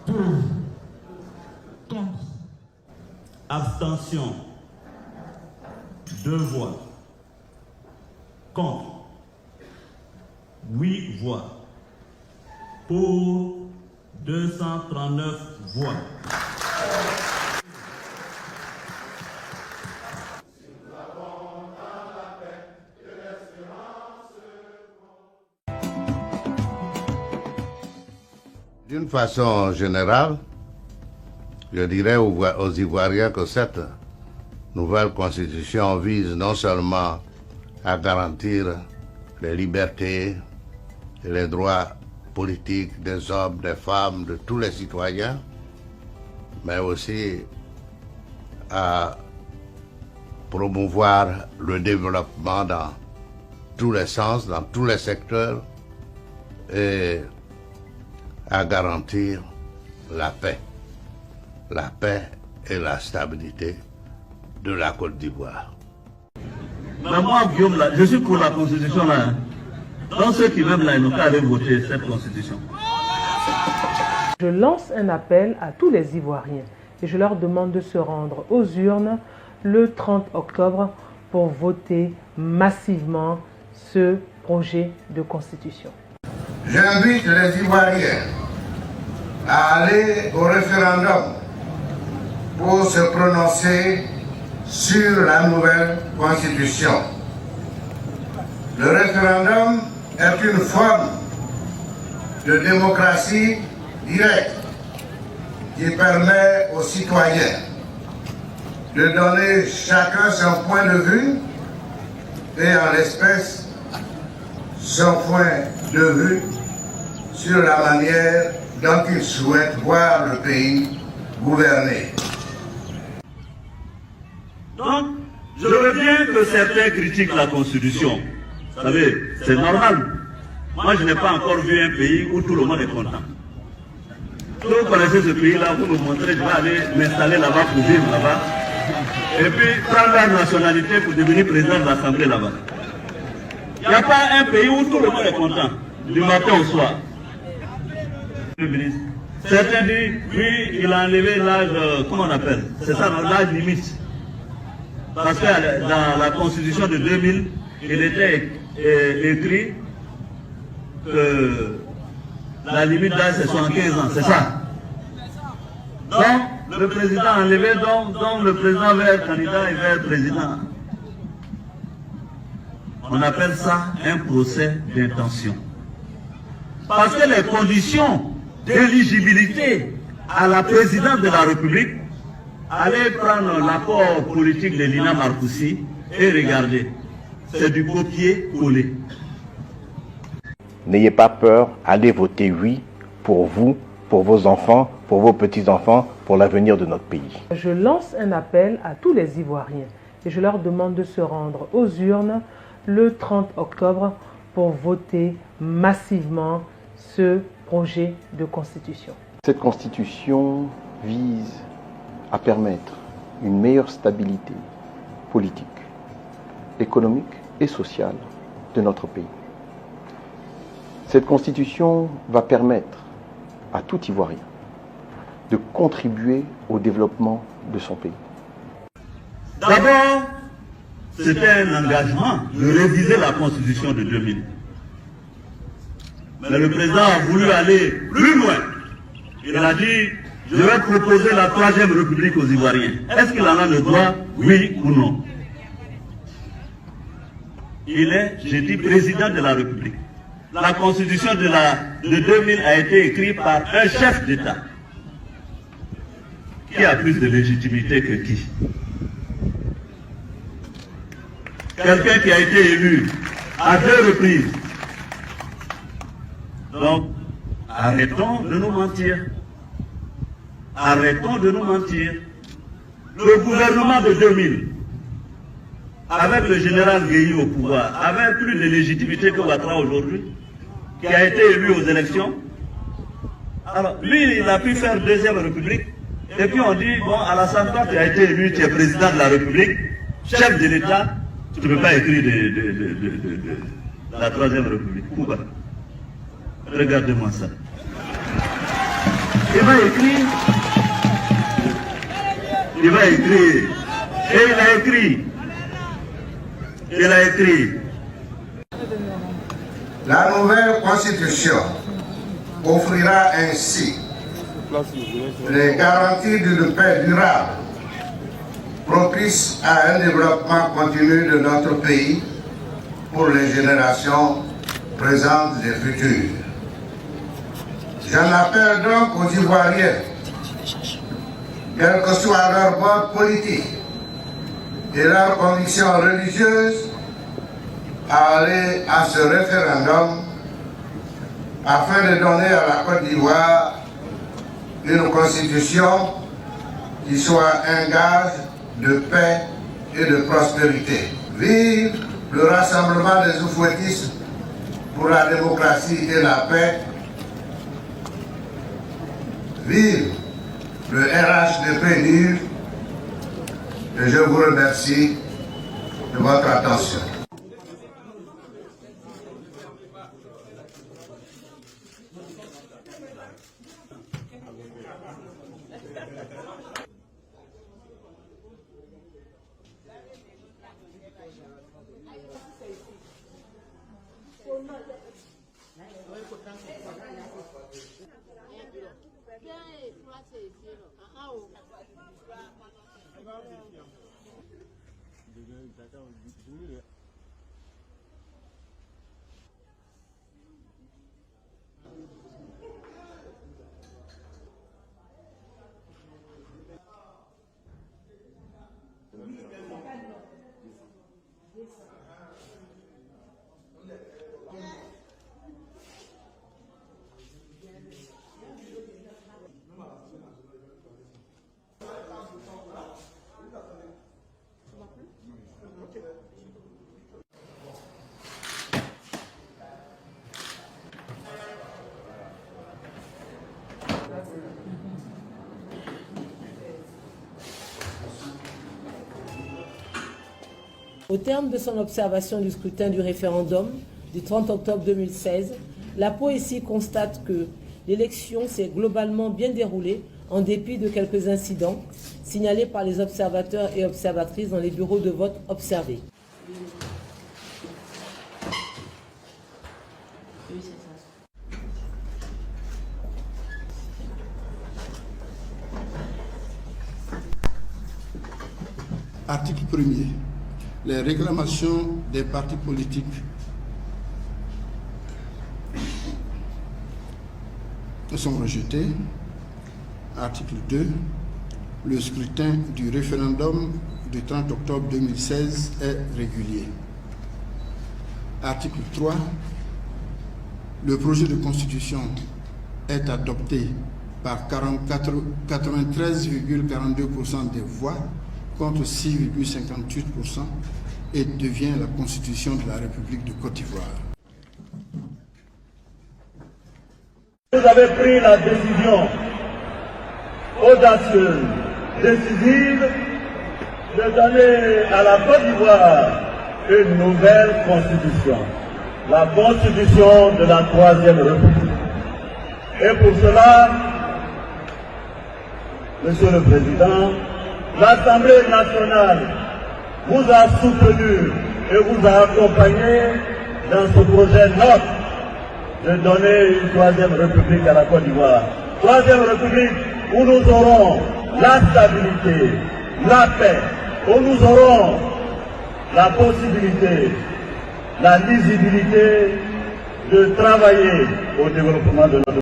Pour, contre, abstention, 2 voix. Contre, 8 voix. Pour, 239 voix. D'une façon générale, je dirais aux Ivoiriens que cette nouvelle constitution vise non seulement à garantir les libertés et les droits politiques des hommes, des femmes, de tous les citoyens, mais aussi à promouvoir le développement dans tous les sens, dans tous les secteurs, et à garantir la paix et la stabilité de la Côte d'Ivoire. Mais moi, Guillaume, là, je suis pour la Constitution là. Dans ceux qui veulent là, ils n'ont qu'à aller voter cette Constitution. Je lance un appel à tous les Ivoiriens et je leur demande de se rendre aux urnes le 30 octobre pour voter massivement ce projet de Constitution. J'invite les Ivoiriens à aller au référendum pour se prononcer sur la nouvelle Constitution. Le référendum est une forme de démocratie directe qui permet aux citoyens de donner chacun son point de vue et en l'espèce son point de vue sur la manière dont il souhaite voir le pays gouverné. Donc, je veux bien que certains critiquent la Constitution. Vous savez, c'est normal. Moi, je n'ai pas encore vu un pays où tout le monde est content. Si vous connaissez ce pays-là, vous me montrez, je vais aller m'installer là-bas pour vivre là-bas. Et puis, prendre la nationalité pour devenir président de l'Assemblée là-bas. Il n'y a pas un pays où tout le monde est content, du matin au soir. Certains disent, oui, il a enlevé l'âge, comment on appelle? C'est ça, l'âge limite. Parce que dans la Constitution de 2000, il était écrit que la limite d'âge c'est 75 ans, c'est ça. Donc, le président a enlevé, donc le président veut être candidat et veut être président. On appelle ça un procès d'intention. Parce que les conditions d'éligibilité à la présidence de la République, allez prendre l'accord politique de Lina Marcoussi et regardez, c'est du copier-coller. N'ayez pas peur, allez voter oui pour vous, pour vos enfants, pour vos petits-enfants, pour l'avenir de notre pays. Je lance un appel à tous les Ivoiriens et je leur demande de se rendre aux urnes le 30 octobre pour voter massivement ce projet de Constitution. Cette Constitution vise à permettre une meilleure stabilité politique, économique et sociale de notre pays. Cette Constitution va permettre à tout Ivoirien de contribuer au développement de son pays. D'abord, c'était un engagement de réviser la Constitution de 2000. Mais le président a voulu aller plus loin. Il a dit, je vais proposer la 3e République aux Ivoiriens. Est-ce qu'il en a le droit, oui ou non? Il est, j'ai dit, président de la République. La Constitution de 2000 a été écrite par un chef d'État. Qui a plus de légitimité que qui? Quelqu'un qui a été élu à 2 reprises. Donc, arrêtons de nous mentir. Arrêtons de nous mentir. Le gouvernement de 2000, avec le général Gueye au pouvoir, avait plus de légitimité que Ouattara aujourd'hui, qui a été élu aux élections. Alors, lui, il a pu faire 2e République. Et puis on dit, bon, Alassane, toi, tu as été élu, tu es président de la République, chef de l'État, tu ne peux pas écrire de la 3e République. Pourquoi? Regardez-moi ça. Il va écrire. Il va écrire. Et il a écrit. Il a écrit. La nouvelle constitution offrira ainsi les garanties d'une paix durable, propice à un développement continu de notre pays pour les générations présentes et futures. J'en appelle donc aux Ivoiriens, quel que soit leur mode politique et leurs convictions religieuses, à aller à ce référendum afin de donner à la Côte d'Ivoire une constitution qui soit un gage de paix et de prospérité. Vive le rassemblement des oufouettistes pour la démocratie et la paix. Vive le RHDP NUR. Et je vous remercie de votre attention. Au terme de son observation du scrutin du référendum du 30 octobre 2016, la POECI constate que l'élection s'est globalement bien déroulée en dépit de quelques incidents signalés par les observateurs et observatrices dans les bureaux de vote observés. Article 1er. Les réclamations des partis politiques sont rejetées. Article 2. Le scrutin du référendum du 30 octobre 2016 est régulier. Article 3. Le projet de constitution est adopté par 93,42% des voix contre 6,58% et devient la Constitution de la République de Côte d'Ivoire. Vous avez pris la décision audacieuse, décisive, de donner à la Côte d'Ivoire une nouvelle constitution, la constitution de la Troisième République. Et pour cela, Monsieur le Président, l'Assemblée nationale vous a soutenu et vous a accompagné dans ce projet nôtre de donner une Troisième République à la Côte d'Ivoire. Troisième République où nous aurons la stabilité, la paix, où nous aurons la possibilité, la lisibilité de travailler au développement de notre